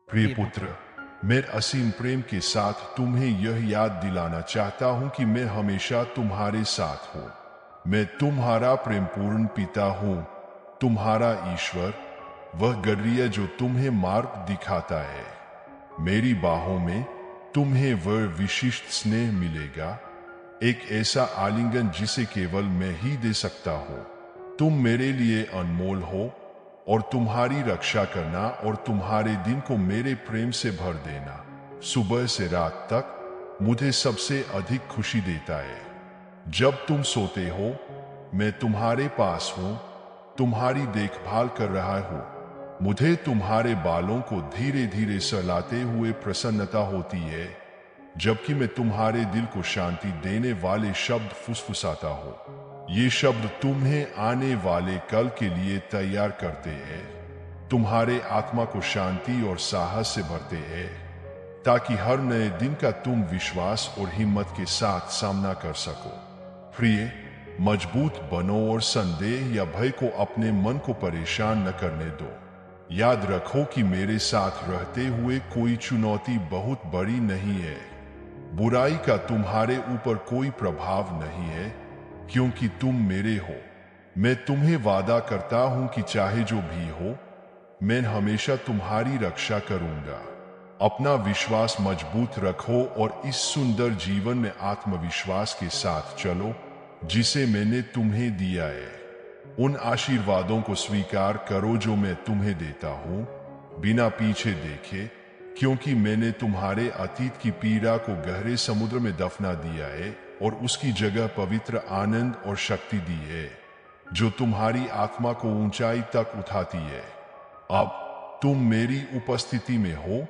प्रिय पुत्र, मैं असीम प्रेम के साथ तुम्हें यह याद दिलाना चाहता हूं कि मैं हमेशा तुम्हारे साथ हूं। मैं तुम्हारा प्रेमपूर्ण पिता हूं, तुम्हारा ईश्वर, वह गडरिया जो तुम्हें मार्ग दिखाता है। मेरी बाहों में तुम्हें वह विशिष्ट स्नेह मिलेगा, एक ऐसा आलिंगन जिसे केवल मैं ही दे सकता हूं। तुम मेरे लिए अनमोल हो और तुम्हारी रक्षा करना और तुम्हारे दिन को मेरे प्रेम से भर देना सुबह से रात तक मुझे सबसे अधिक खुशी देता है। जब तुम सोते हो मैं तुम्हारे पास हूं, तुम्हारी देखभाल कर रहा हूं। मुझे तुम्हारे बालों को धीरे धीरे सहलाते हुए प्रसन्नता होती है, जबकि मैं तुम्हारे दिल को शांति देने वाले शब्द फुसफुसाता हूं। ये शब्द तुम्हें आने वाले कल के लिए तैयार करते हैं, तुम्हारे आत्मा को शांति और साहस से भरते हैं, ताकि हर नए दिन का तुम विश्वास और हिम्मत के साथ सामना कर सको। प्रिय, मजबूत बनो और संदेह या भय को अपने मन को परेशान न करने दो। याद रखो कि मेरे साथ रहते हुए कोई चुनौती बहुत बड़ी नहीं है। बुराई का तुम्हारे ऊपर कोई प्रभाव नहीं है, क्योंकि तुम मेरे हो। मैं तुम्हें वादा करता हूं कि चाहे जो भी हो, मैं हमेशा तुम्हारी रक्षा करूंगा। अपना विश्वास मजबूत रखो और इस सुंदर जीवन में आत्मविश्वास के साथ चलो जिसे मैंने तुम्हें दिया है। उन आशीर्वादों को स्वीकार करो जो मैं तुम्हें देता हूं, बिना पीछे देखे, क्योंकि मैंने तुम्हारे अतीत की पीड़ा को गहरे समुद्र में दफना दिया है और उसकी जगह पवित्र आनंद और शक्ति दी है, जो तुम्हारी आत्मा को ऊंचाई तक उठाती है। अब तुम मेरी उपस्थिति में हो,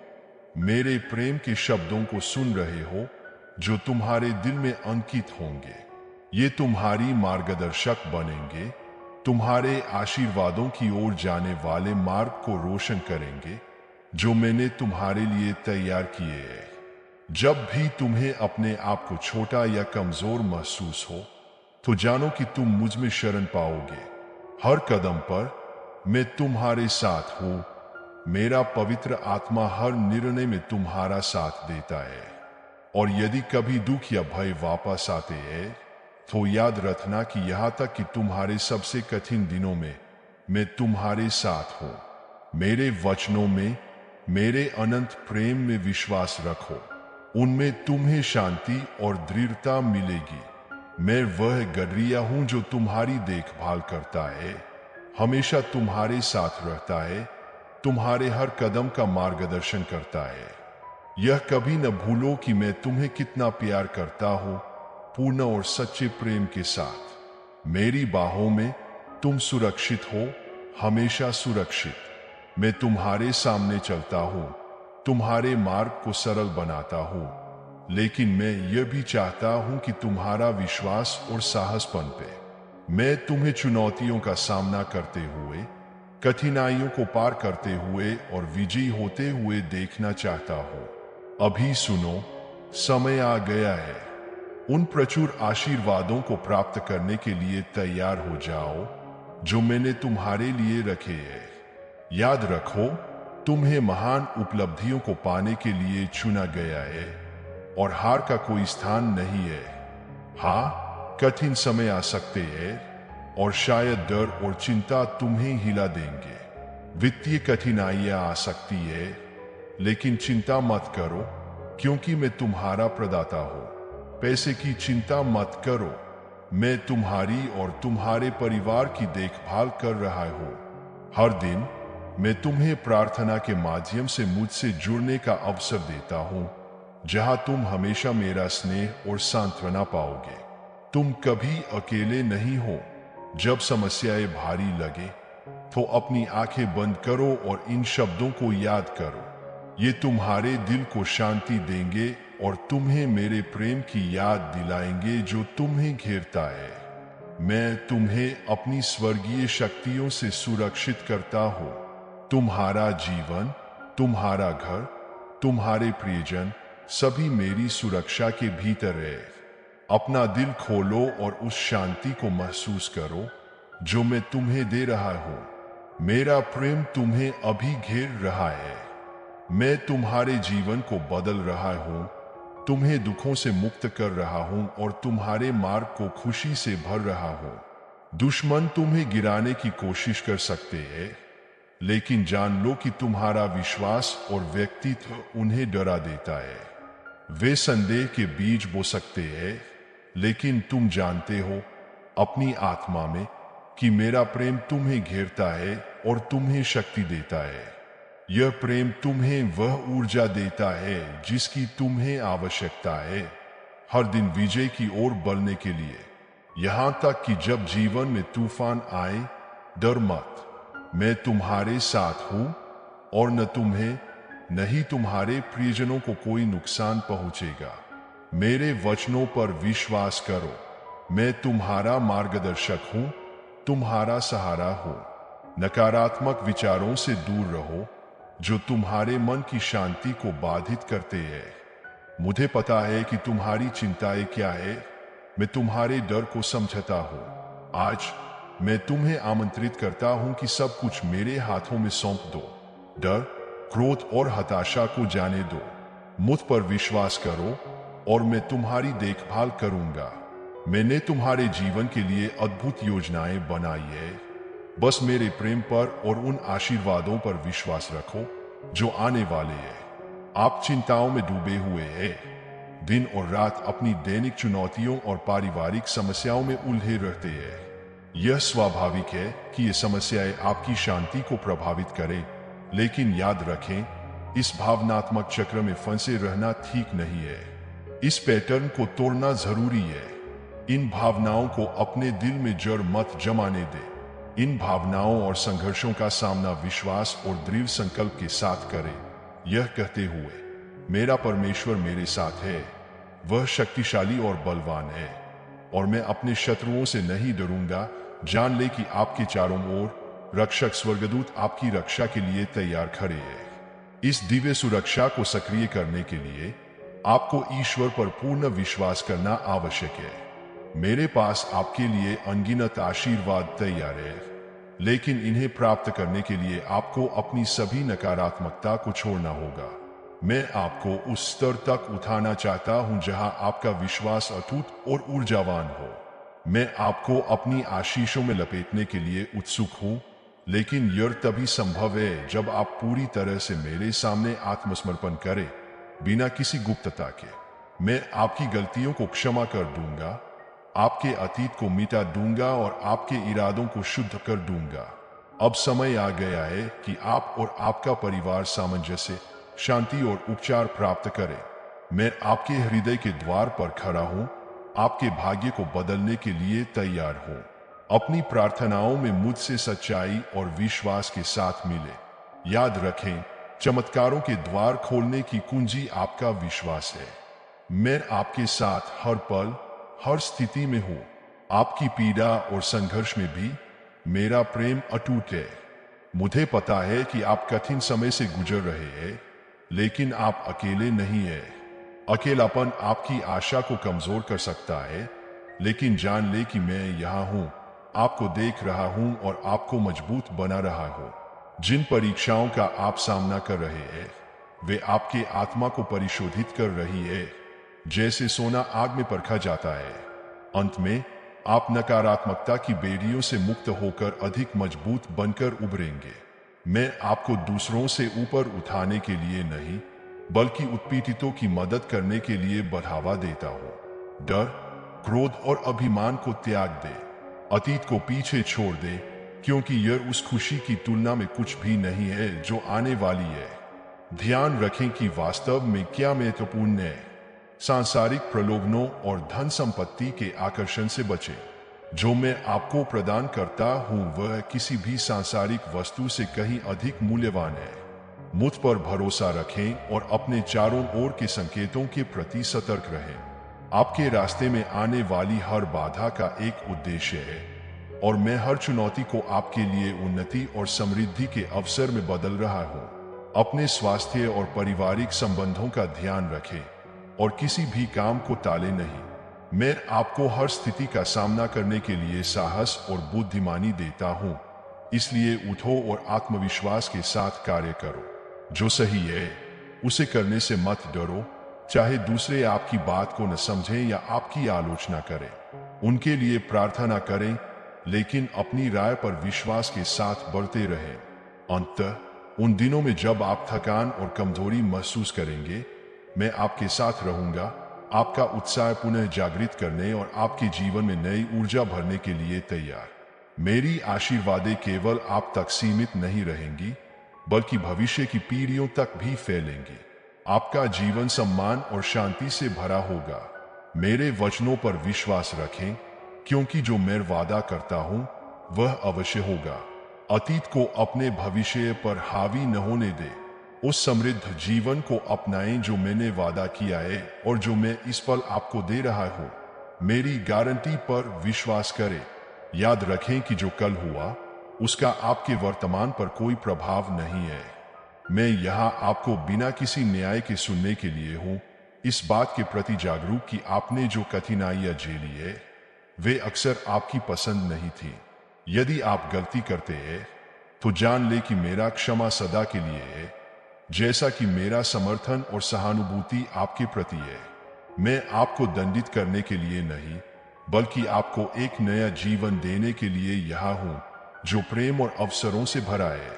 मेरे प्रेम के शब्दों को सुन रहे हो जो तुम्हारे दिल में अंकित होंगे। ये तुम्हारी मार्गदर्शक बनेंगे, तुम्हारे आशीर्वादों की ओर जाने वाले मार्ग को रोशन करेंगे जो मैंने तुम्हारे लिए तैयार किए हैं। जब भी तुम्हें अपने आप को छोटा या कमजोर महसूस हो, तो जानो कि तुम मुझ में शरण पाओगे। हर कदम पर मैं तुम्हारे साथ हूं। मेरा पवित्र आत्मा हर निर्णय में तुम्हारा साथ देता है। और यदि कभी दुख या भय वापस आते हैं, तो याद रखना कि यहां तक कि तुम्हारे सबसे कठिन दिनों में मैं तुम्हारे साथ हूं। मेरे वचनों में, मेरे अनंत प्रेम में विश्वास रखो। उनमें तुम्हें शांति और दृढ़ता मिलेगी। मैं वह गडरिया हूं जो तुम्हारी देखभाल करता है, हमेशा तुम्हारे साथ रहता है, तुम्हारे हर कदम का मार्गदर्शन करता है। यह कभी न भूलो कि मैं तुम्हें कितना प्यार करता हूं, पूर्ण और सच्चे प्रेम के साथ। मेरी बाहों में तुम सुरक्षित हो, हमेशा सुरक्षित। मैं तुम्हारे सामने चलता हूं, तुम्हारे मार्ग को सरल बनाता हूं, लेकिन मैं यह भी चाहता हूं कि तुम्हारा विश्वास और साहस पनपे। मैं तुम्हें चुनौतियों का सामना करते हुए, कठिनाइयों को पार करते हुए और विजयी होते हुए देखना चाहता हूं। अभी सुनो, समय आ गया है। उन प्रचुर आशीर्वादों को प्राप्त करने के लिए तैयार हो जाओ जो मैंने तुम्हारे लिए रखे हैं। याद रखो, तुम्हें महान उपलब्धियों को पाने के लिए चुना गया है और हार का कोई स्थान नहीं है। हाँ, कठिन समय आ सकते हैं और शायद डर और चिंता तुम्हें हिला देंगे। वित्तीय कठिनाइयां आ सकती है, लेकिन चिंता मत करो, क्योंकि मैं तुम्हारा प्रदाता हूं। पैसे की चिंता मत करो, मैं तुम्हारी और तुम्हारे परिवार की देखभाल कर रहा हूं। हर दिन मैं तुम्हें प्रार्थना के माध्यम से मुझसे जुड़ने का अवसर देता हूं, जहां तुम हमेशा मेरा स्नेह और सांत्वना पाओगे। तुम कभी अकेले नहीं हो। जब समस्याएं भारी लगे, तो अपनी आंखें बंद करो और इन शब्दों को याद करो। ये तुम्हारे दिल को शांति देंगे और तुम्हें मेरे प्रेम की याद दिलाएंगे जो तुम्हें घेरता है। मैं तुम्हें अपनी स्वर्गीय शक्तियों से सुरक्षित करता हूं। तुम्हारा जीवन, तुम्हारा घर, तुम्हारे प्रियजन सभी मेरी सुरक्षा के भीतर है। अपना दिल खोलो और उस शांति को महसूस करो जो मैं तुम्हें दे रहा हूं। मेरा प्रेम तुम्हें अभी घेर रहा है। मैं तुम्हारे जीवन को बदल रहा हूं, तुम्हें दुखों से मुक्त कर रहा हूं और तुम्हारे मार्ग को खुशी से भर रहा हूं। दुश्मन तुम्हें गिराने की कोशिश कर सकते हैं, लेकिन जान लो कि तुम्हारा विश्वास और व्यक्तित्व उन्हें डरा देता है। वे संदेह के बीज बो सकते हैं, लेकिन तुम जानते हो अपनी आत्मा में कि मेरा प्रेम तुम्हें घेरता है और तुम्हें शक्ति देता है। यह प्रेम तुम्हें वह ऊर्जा देता है जिसकी तुम्हें आवश्यकता है, हर दिन विजय की ओर बढ़ने के लिए। यहां तक कि जब जीवन में तूफान आए, डर मत, मैं तुम्हारे साथ हूं और न तुम्हें न ही तुम्हारे प्रियजनों को कोई नुकसान पहुंचेगा। मेरे वचनों पर विश्वास करो, मैं तुम्हारा मार्गदर्शक हूं, तुम्हारा सहारा हूं। नकारात्मक विचारों से दूर रहो जो तुम्हारे मन की शांति को बाधित करते हैं। मुझे पता है कि तुम्हारी चिंताएं क्या है, मैं तुम्हारे डर को समझता हूं। आज मैं तुम्हें आमंत्रित करता हूं कि सब कुछ मेरे हाथों में सौंप दो। डर, क्रोध और हताशा को जाने दो, मुझ पर विश्वास करो और मैं तुम्हारी देखभाल करूंगा। मैंने तुम्हारे जीवन के लिए अद्भुत योजनाएं बनाई है। बस मेरे प्रेम पर और उन आशीर्वादों पर विश्वास रखो जो आने वाले हैं। आप चिंताओं में डूबे हुए हैं, दिन और रात अपनी दैनिक चुनौतियों और पारिवारिक समस्याओं में उलझे रहते हैं। यह स्वाभाविक है कि ये समस्याएं आपकी शांति को प्रभावित करें, लेकिन याद रखें, इस भावनात्मक चक्र में फंसे रहना ठीक नहीं है। इस पैटर्न को तोड़ना जरूरी है। इन भावनाओं को अपने दिल में जड़ मत जमाने दे। इन भावनाओं और संघर्षों का सामना विश्वास और दृढ़ संकल्प के साथ करें, यह कहते हुए, मेरा परमेश्वर मेरे साथ है, वह शक्तिशाली और बलवान है और मैं अपने शत्रुओं से नहीं डरूंगा। जान ले कि आपके चारों ओर रक्षक स्वर्गदूत आपकी रक्षा के लिए तैयार खड़े हैं। इस दिव्य सुरक्षा को सक्रिय करने के लिए आपको ईश्वर पर पूर्ण विश्वास करना आवश्यक है। मेरे पास आपके लिए अनगिनत आशीर्वाद तैयार है, लेकिन इन्हें प्राप्त करने के लिए आपको अपनी सभी नकारात्मकता को छोड़ना होगा। मैं आपको उस स्तर तक उठाना चाहता हूं जहां आपका विश्वास अटूट और ऊर्जावान हो। मैं आपको अपनी आशीषों में लपेटने के लिए उत्सुक हूं, लेकिन यह तभी संभव है जब आप पूरी तरह से मेरे सामने आत्मसमर्पण करें, बिना किसी गुप्तता के। मैं आपकी गलतियों को क्षमा कर दूंगा, आपके अतीत को मिटा दूंगा और आपके इरादों को शुद्ध कर दूंगा। अब समय आ गया है कि आप और आपका परिवार सामंजस्य, शांति और उपचार प्राप्त करें। मैं आपके हृदय के द्वार पर खड़ा हूं, आपके भाग्य को बदलने के लिए तैयार हूं। अपनी प्रार्थनाओं में मुझसे सच्चाई और विश्वास के साथ मिले। याद रखें, चमत्कारों के द्वार खोलने की कुंजी आपका विश्वास है। मैं आपके साथ हर पल, हर स्थिति में हूं। आपकी पीड़ा और संघर्ष में भी मेरा प्रेम अटूट है। मुझे पता है कि आप कठिन समय से गुजर रहे हैं, लेकिन आप अकेले नहीं हैं। अकेलापन आपकी आशा को कमजोर कर सकता है, लेकिन जान ले कि मैं यहाँ हूँ, आपको देख रहा हूँ और आपको मजबूत बना रहा हूँ। जिन परीक्षाओं का आप सामना कर रहे हैं, वे आपके आत्मा को परिशोधित कर रही है, जैसे सोना आग में परखा जाता है। अंत में आप नकारात्मकता की बेड़ियों से मुक्त होकर अधिक मजबूत बनकर उभरेंगे। मैं आपको दूसरों से ऊपर उठाने के लिए नहीं, बल्कि उत्पीड़ितों की मदद करने के लिए बढ़ावा देता हूँ। डर, क्रोध और अभिमान को त्याग दे, अतीत को पीछे छोड़ दे, क्योंकि यह उस खुशी की तुलना में कुछ भी नहीं है जो आने वाली है। ध्यान रखें कि वास्तव में क्या महत्वपूर्ण है। सांसारिक प्रलोभनों और धन संपत्ति के आकर्षण से बचें। जो मैं आपको प्रदान करता हूं वह किसी भी सांसारिक वस्तु से कहीं अधिक मूल्यवान है। मुझ पर भरोसा रखें और अपने चारों ओर के संकेतों के प्रति सतर्क रहें। आपके रास्ते में आने वाली हर बाधा का एक उद्देश्य है और मैं हर चुनौती को आपके लिए उन्नति और समृद्धि के अवसर में बदल रहा हूँ। अपने स्वास्थ्य और पारिवारिक संबंधों का ध्यान रखें और किसी भी काम को टाले नहीं। मैं आपको हर स्थिति का सामना करने के लिए साहस और बुद्धिमानी देता हूँ, इसलिए उठो और आत्मविश्वास के साथ कार्य करो। जो सही है उसे करने से मत डरो, चाहे दूसरे आपकी बात को न समझें या आपकी आलोचना करें। उनके लिए प्रार्थना करें, लेकिन अपनी राय पर विश्वास के साथ बढ़ते रहें। अंततः उन दिनों में जब आप थकान और कमजोरी महसूस करेंगे, मैं आपके साथ रहूंगा, आपका उत्साह पुनः जागृत करने और आपके जीवन में नई ऊर्जा भरने के लिए तैयार। मेरी आशीर्वादें केवल आप तक सीमित नहीं रहेंगी, बल्कि भविष्य की पीढ़ियों तक भी फैलेंगी। आपका जीवन सम्मान और शांति से भरा होगा। मेरे वचनों पर विश्वास रखें, क्योंकि जो मैं वादा करता हूं वह अवश्य होगा। अतीत को अपने भविष्य पर हावी न होने दे। उस समृद्ध जीवन को अपनाएं जो मैंने वादा किया है और जो मैं इस पल आपको दे रहा हूं। मेरी गारंटी पर विश्वास करें। याद रखें कि जो कल हुआ उसका आपके वर्तमान पर कोई प्रभाव नहीं है। मैं यहाँ आपको बिना किसी न्याय के सुनने के लिए हूँ, इस बात के प्रति जागरूक कि आपने जो कठिनाइयाँ झेली है वे अक्सर आपकी पसंद नहीं थी। यदि आप गलती करते हैं तो जान ले कि मेरा क्षमा सदा के लिए है, जैसा कि मेरा समर्थन और सहानुभूति आपके प्रति है। मैं आपको दंडित करने के लिए नहीं, बल्कि आपको एक नया जीवन देने के लिए यहाँ हूँ जो प्रेम और अवसरों से भरा है।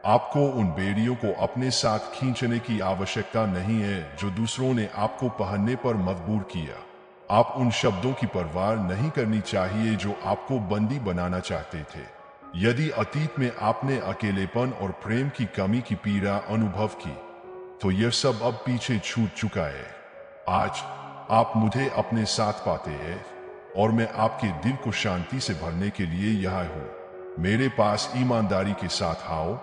आपको उन बेड़ियों को अपने साथ खींचने की आवश्यकता नहीं है जो दूसरों ने आपको पहनने पर मजबूर किया। आप उन शब्दों की परवाह नहीं करनी चाहिए जो आपको बंदी बनाना चाहते थे। यदि अतीत में आपने अकेलेपन और प्रेम की कमी की पीड़ा अनुभव की, तो यह सब अब पीछे छूट चुका है। आज आप मुझे अपने साथ पाते हैं और मैं आपके दिल को शांति से भरने के लिए यहाँ हूँ। मेरे पास ईमानदारी के साथ आओ,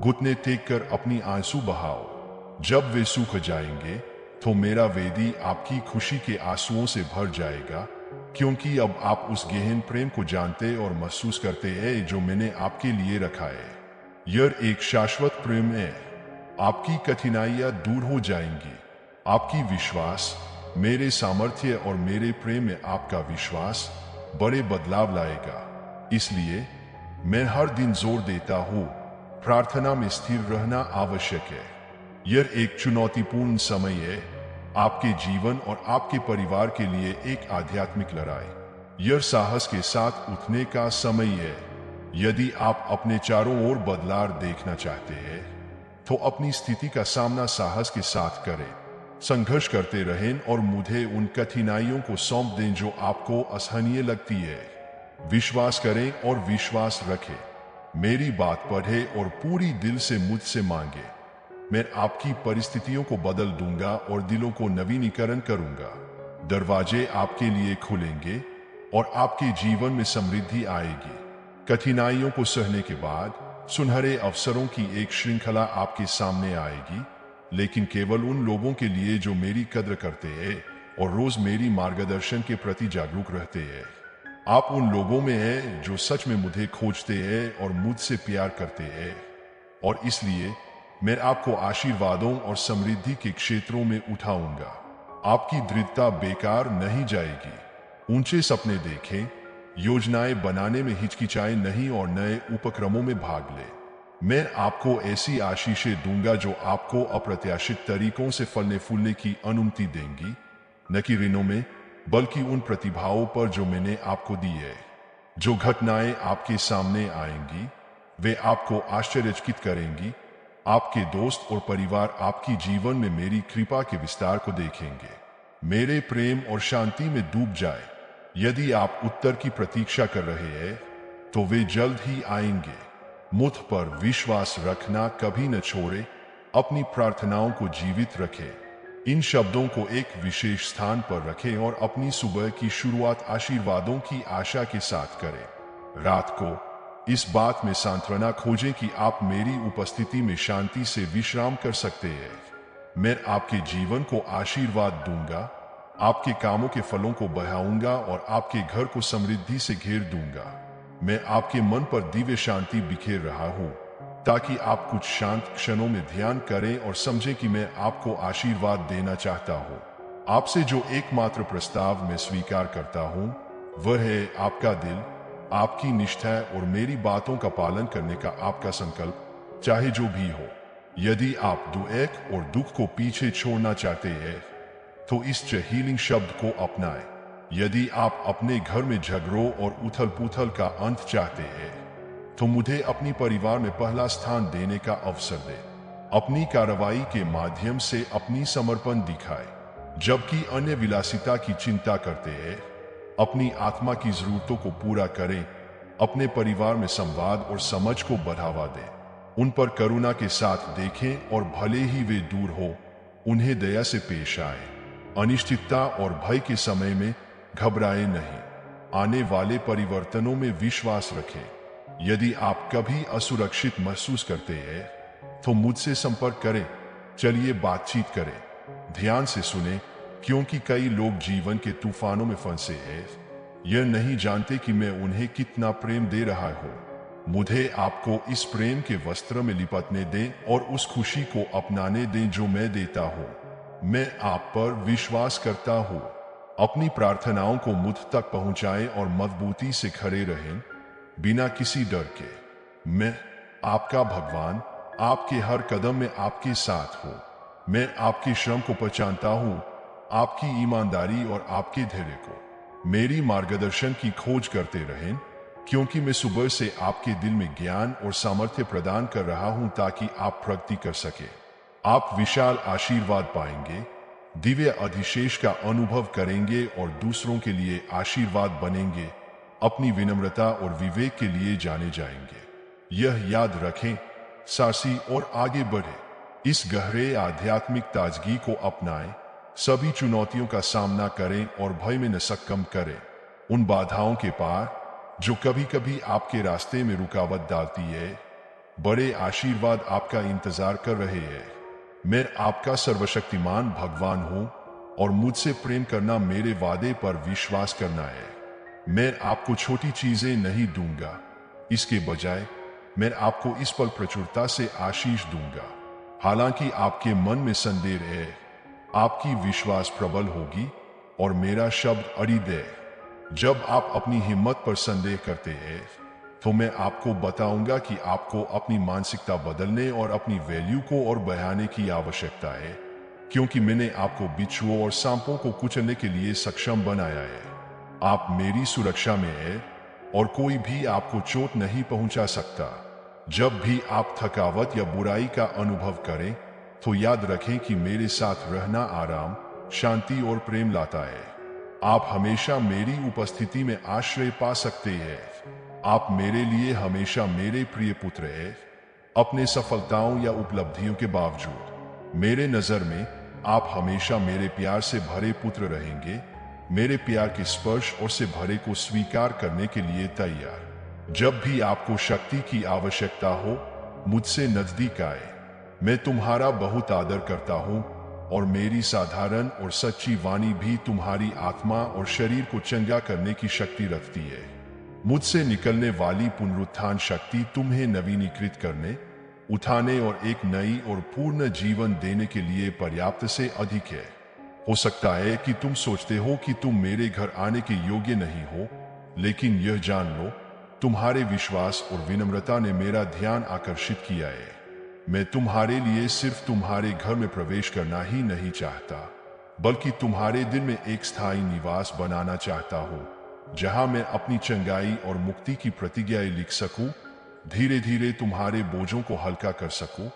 घुटने टेक कर अपनी आंसू बहाओ। जब वे सूख जाएंगे तो मेरा वेदी आपकी खुशी के आंसुओं से भर जाएगा, क्योंकि अब आप उस गहन प्रेम को जानते और महसूस करते हैं जो मैंने आपके लिए रखा है। यह एक शाश्वत प्रेम है। आपकी कठिनाइयां दूर हो जाएंगी। आपकी विश्वास मेरे सामर्थ्य और मेरे प्रेम में आपका विश्वास बड़े बदलाव लाएगा। इसलिए मैं हर दिन जोर देता हूँ, प्रार्थना में स्थिर रहना आवश्यक है। यह एक चुनौतीपूर्ण समय है, आपके जीवन और आपके परिवार के लिए एक आध्यात्मिक लड़ाई। यह साहस के साथ उठने का समय है। यदि आप अपने चारों ओर बदलाव देखना चाहते हैं, तो अपनी स्थिति का सामना साहस के साथ करें। संघर्ष करते रहें और मुझे उन कठिनाइयों को सौंप दें जो आपको असहनीय लगती है। विश्वास करें और विश्वास रखें। मेरी बात पढ़े और पूरी दिल से मुझसे मांगे। मैं आपकी परिस्थितियों को बदल दूंगा और दिलों को नवीनीकरण करूंगा। दरवाजे आपके लिए खुलेंगे और आपके जीवन में समृद्धि आएगी। कठिनाइयों को सहने के बाद सुनहरे अवसरों की एक श्रृंखला आपके सामने आएगी, लेकिन केवल उन लोगों के लिए जो मेरी कद्र करते हैं और रोज मेरी मार्गदर्शन के प्रति जागरूक रहते हैं। आप उन लोगों में हैं जो सच में मुझे खोजते हैं और मुझसे प्यार करते हैं, और इसलिए मैं आपको आशीर्वादों और समृद्धि के क्षेत्रों में उठाऊंगा। आपकी दृढ़ता बेकार नहीं जाएगी। ऊंचे सपने देखें, योजनाएं बनाने में हिचकिचाएं नहीं और नए उपक्रमों में भाग लें। मैं आपको ऐसी आशीषें दूंगा जो आपको अप्रत्याशित तरीकों से फलने फूलने की अनुमति देंगी, न कि ऋणों में, बल्कि उन प्रतिभाओं पर जो मैंने आपको दी है। जो घटनाएं आपके सामने आएंगी वे आपको आश्चर्यचकित करेंगी। आपके दोस्त और परिवार आपकी जीवन में मेरी कृपा के विस्तार को देखेंगे। मेरे प्रेम और शांति में डूब जाए। यदि आप उत्तर की प्रतीक्षा कर रहे हैं, तो वे जल्द ही आएंगे। मुझ पर विश्वास रखना कभी न छोड़े। अपनी प्रार्थनाओं को जीवित रखें। इन शब्दों को एक विशेष स्थान पर रखें और अपनी सुबह की शुरुआत आशीर्वादों की आशा के साथ करें। रात को इस बात में सांत्वना खोजें कि आप मेरी उपस्थिति में शांति से विश्राम कर सकते हैं। मैं आपके जीवन को आशीर्वाद दूंगा, आपके कामों के फलों को बढ़ाऊंगा और आपके घर को समृद्धि से घेर दूंगा। मैं आपके मन पर दिव्य शांति बिखेर रहा हूँ, ताकि आप कुछ शांत क्षणों में ध्यान करें और समझें कि मैं आपको आशीर्वाद देना चाहता हूँ। आपसे जो एकमात्र प्रस्ताव मैं स्वीकार करता हूँ वह है आपका दिल, आपकी निष्ठा और मेरी बातों का पालन करने का आपका संकल्प, चाहे जो भी हो। यदि आप दुख और दुख को पीछे छोड़ना चाहते हैं तो इस हीलिंग शब्द को अपनाएं। यदि आप अपने घर में झगड़ों और उथल पुथल का अंत चाहते हैं तो मुझे अपनी परिवार में पहला स्थान देने का अवसर दें। अपनी कार्रवाई के माध्यम से अपनी समर्पण दिखाएं, जबकि अन्य विलासिता की चिंता करते हैं। अपनी आत्मा की जरूरतों को पूरा करें, अपने परिवार में संवाद और समझ को बढ़ावा दें, उन पर करुणा के साथ देखें और भले ही वे दूर हो उन्हें दया से पेश आए। अनिश्चितता और भय के समय में घबराए नहीं, आने वाले परिवर्तनों में विश्वास रखें। यदि आप कभी असुरक्षित महसूस करते हैं तो मुझसे संपर्क करें, चलिए बातचीत करें, ध्यान से सुने, क्योंकि कई लोग जीवन के तूफानों में फंसे हैं, यह नहीं जानते कि मैं उन्हें कितना प्रेम दे रहा हूँ। मुझे आपको इस प्रेम के वस्त्र में लिपटने दें और उस खुशी को अपनाने दें जो मैं देता हूँ। मैं आप पर विश्वास करता हूँ। अपनी प्रार्थनाओं को मुझ तक पहुंचाएं और मजबूती से खड़े रहें, बिना किसी डर के। मैं आपका भगवान आपके हर कदम में आपके साथ हूँ। मैं आपके श्रम को पहचानता हूँ, आपकी ईमानदारी और आपके धैर्य को। मेरी मार्गदर्शन की खोज करते रहें, क्योंकि मैं सुबह से आपके दिल में ज्ञान और सामर्थ्य प्रदान कर रहा हूं ताकि आप प्रगति कर सके। आप विशाल आशीर्वाद पाएंगे, दिव्य अधिशेष का अनुभव करेंगे और दूसरों के लिए आशीर्वाद बनेंगे। अपनी विनम्रता और विवेक के लिए जाने जाएंगे। यह याद रखें, साहसी और आगे बढ़े। इस गहरे आध्यात्मिक ताजगी को अपनाएं, सभी चुनौतियों का सामना करें और भय में न सक्कम करें। उन बाधाओं के पार जो कभी कभी आपके रास्ते में रुकावट डालती है, बड़े आशीर्वाद आपका इंतजार कर रहे हैं। मैं आपका सर्वशक्तिमान भगवान हूँ और मुझसे प्रेम करना मेरे वादे पर विश्वास करना है। मैं आपको छोटी चीजें नहीं दूंगा, इसके बजाय मैं आपको इस पल प्रचुरता से आशीष दूंगा। हालांकि आपके मन में संदेह है, आपकी विश्वास प्रबल होगी और मेरा शब्द अड़िद है। जब आप अपनी हिम्मत पर संदेह करते हैं तो मैं आपको बताऊंगा कि आपको अपनी मानसिकता बदलने और अपनी वैल्यू को और बढ़ाने की आवश्यकता है, क्योंकि मैंने आपको बिच्छुओं और सांपों को कुचलने के लिए सक्षम बनाया है। आप मेरी सुरक्षा में हैं और कोई भी आपको चोट नहीं पहुंचा सकता। जब भी आप थकावट या बुराई का अनुभव करें तो याद रखें कि मेरे साथ रहना आराम, शांति और प्रेम लाता है। आप हमेशा मेरी उपस्थिति में आश्रय पा सकते हैं। आप मेरे लिए हमेशा मेरे प्रिय पुत्र हैं। अपने सफलताओं या उपलब्धियों के बावजूद मेरे नजर में आप हमेशा मेरे प्यार से भरे पुत्र रहेंगे, मेरे प्यार के स्पर्श और से भरे को स्वीकार करने के लिए तैयार। जब भी आपको शक्ति की आवश्यकता हो, मुझसे नजदीक आए। मैं तुम्हारा बहुत आदर करता हूँ और मेरी साधारण और सच्ची वाणी भी तुम्हारी आत्मा और शरीर को चंगा करने की शक्ति रखती है। मुझसे निकलने वाली पुनरुत्थान शक्ति तुम्हें नवीनीकृत करने, उठाने और एक नई और पूर्ण जीवन देने के लिए पर्याप्त से अधिक है। हो सकता है कि तुम सोचते हो कि तुम मेरे घर आने के योग्य नहीं हो, लेकिन यह जान लो, तुम्हारे विश्वास और विनम्रता ने मेरा ध्यान आकर्षित किया है। मैं तुम्हारे लिए सिर्फ तुम्हारे घर में प्रवेश करना ही नहीं चाहता, बल्कि तुम्हारे दिल में एक स्थायी निवास बनाना चाहता हूँ, जहाँ मैं अपनी चंगाई और मुक्ति की प्रतिज्ञाएं लिख सकूं, धीरे धीरे तुम्हारे बोझों को हल्का कर सकूं,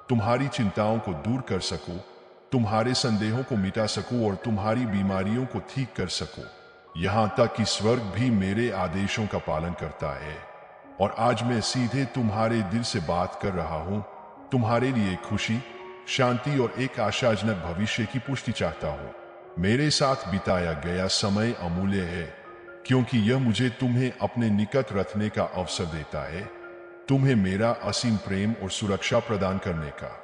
तुम्हारी चिंताओं को दूर कर सकूं, तुम्हारे संदेहों को मिटा सकूं और तुम्हारी बीमारियों को ठीक कर सकूं। यहाँ तक कि स्वर्ग भी मेरे आदेशों का पालन करता है। और आज मैं सीधे तुम्हारे दिल से बात कर रहा हूँ। तुम्हारे लिए खुशी, शांति और एक आशाजनक भविष्य की पुष्टि चाहता हूँ। मेरे साथ बिताया गया समय अमूल्य है, क्योंकि यह मुझे तुम्हें अपने निकट रखने का अवसर देता है, तुम्हें मेरा असीम प्रेम और सुरक्षा प्रदान करने का।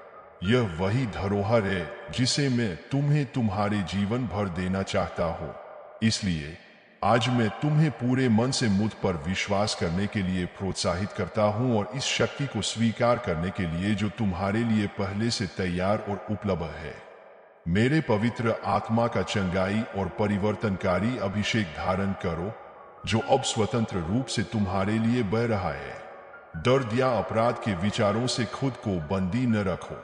यह वही धरोहर है जिसे मैं तुम्हें तुम्हारे जीवन भर देना चाहता हूँ। इसलिए आज मैं तुम्हें पूरे मन से मुझ पर विश्वास करने के लिए प्रोत्साहित करता हूं और इस शक्ति को स्वीकार करने के लिए जो तुम्हारे लिए पहले से तैयार और उपलब्ध है। मेरे पवित्र आत्मा का चंगाई और परिवर्तनकारी अभिषेक धारण करो, जो अब स्वतंत्र रूप से तुम्हारे लिए बह रहा है। दर्द या अपराध के विचारों से खुद को बंदी न रखो।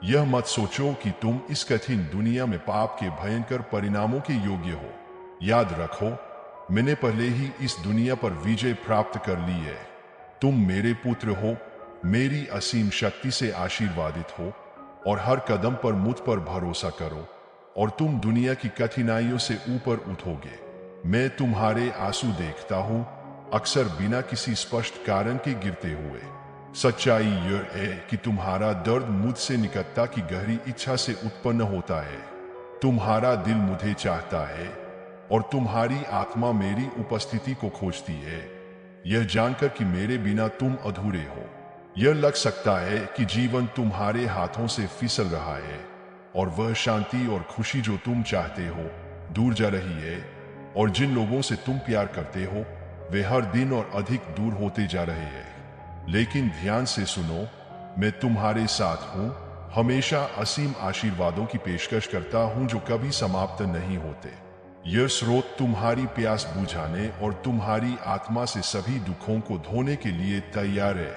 यह मत सोचो कि तुम इस कठिन दुनिया में पाप के भयंकर परिणामों के योग्य हो। याद रखो, मैंने पहले ही इस दुनिया पर विजय प्राप्त कर ली है। तुम मेरे पुत्र हो, मेरी असीम शक्ति से आशीर्वादित हो और हर कदम पर मुझ पर भरोसा करो और तुम दुनिया की कठिनाइयों से ऊपर उठोगे। मैं तुम्हारे आंसू देखता हूँ, अक्सर बिना किसी स्पष्ट कारण के गिरते हुए। सच्चाई यह है कि तुम्हारा दर्द मुझसे निकटता की गहरी इच्छा से उत्पन्न होता है। तुम्हारा दिल मुझे चाहता है और तुम्हारी आत्मा मेरी उपस्थिति को खोजती है, यह जानकर कि मेरे बिना तुम अधूरे हो। यह लग सकता है कि जीवन तुम्हारे हाथों से फिसल रहा है और वह शांति और खुशी जो तुम चाहते हो दूर जा रही है, और जिन लोगों से तुम प्यार करते हो वे हर दिन और अधिक दूर होते जा रहे हैं। लेकिन ध्यान से सुनो, मैं तुम्हारे साथ हूँ, हमेशा असीम आशीर्वादों की पेशकश करता हूँ जो कभी समाप्त नहीं होते। यह स्रोत तुम्हारी प्यास बुझाने और तुम्हारी आत्मा से सभी दुखों को धोने के लिए तैयार है।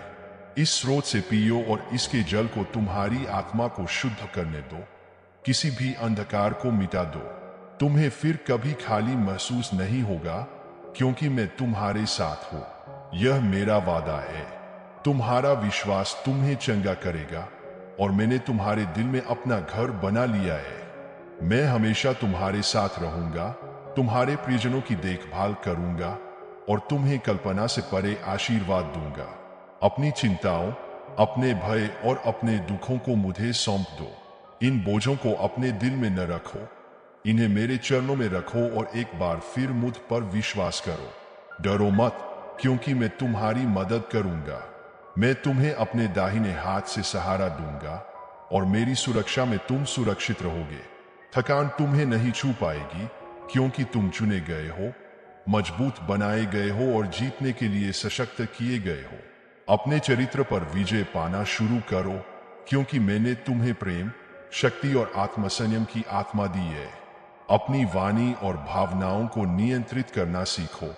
इस स्रोत से पियो और इसके जल को तुम्हारी आत्मा को शुद्ध करने दो, किसी भी अंधकार को मिटा दो। तुम्हें फिर कभी खाली महसूस नहीं होगा, क्योंकि मैं तुम्हारे साथ हूँ। यह मेरा वादा है। तुम्हारा विश्वास तुम्हें चंगा करेगा और मैंने तुम्हारे दिल में अपना घर बना लिया है। मैं हमेशा तुम्हारे साथ रहूंगा, तुम्हारे प्रियजनों की देखभाल करूंगा और तुम्हें कल्पना से परे आशीर्वाद दूंगा। अपनी चिंताओं, अपने भय और अपने दुखों को मुझे सौंप दो। इन बोझों को अपने दिल में न रखो, इन्हें मेरे चरणों में रखो और एक बार फिर मुझ पर विश्वास करो। डरो मत, क्योंकि मैं तुम्हारी मदद करूंगा। मैं तुम्हें अपने दाहिने हाथ से सहारा दूंगा और मेरी सुरक्षा में तुम सुरक्षित रहोगे। थकान तुम्हें नहीं छू पाएगी, क्योंकि तुम चुने गए हो, मजबूत बनाए गए हो और जीतने के लिए सशक्त किए गए हो। अपने चरित्र पर विजय पाना शुरू करो, क्योंकि मैंने तुम्हें प्रेम, शक्ति और आत्मसंयम की आत्मा दी है। अपनी वाणी और भावनाओं को नियंत्रित करना सीखो,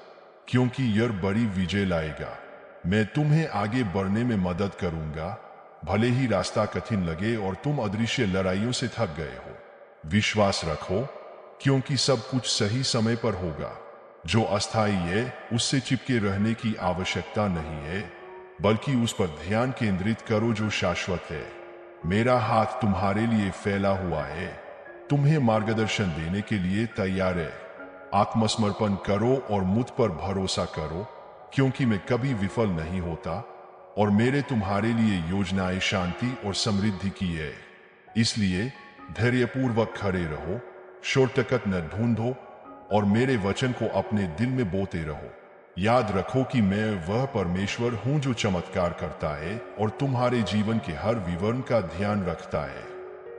क्योंकि यह बड़ी विजय लाएगा। मैं तुम्हें आगे बढ़ने में मदद करूंगा, भले ही रास्ता कठिन लगे और तुम अदृश्य लड़ाइयों से थक गए हो। विश्वास रखो, क्योंकि सब कुछ सही समय पर होगा। जो अस्थायी है उससे चिपके रहने की आवश्यकता नहीं है, बल्कि उस पर ध्यान केंद्रित करो जो शाश्वत है। मेरा हाथ तुम्हारे लिए फैला हुआ है, तुम्हें मार्गदर्शन देने के लिए तैयार है। आत्मसमर्पण करो और मुझ पर भरोसा करो, क्योंकि मैं कभी विफल नहीं होता और मेरे तुम्हारे लिए योजनाएं शांति और समृद्धि की है। इसलिए धैर्यपूर्वक खड़े रहो, शॉर्टकट न ढूंढो और मेरे वचन को अपने दिल में बोते रहो। याद रखो कि मैं वह परमेश्वर हूं जो चमत्कार करता है और तुम्हारे जीवन के हर विवरण का ध्यान रखता है।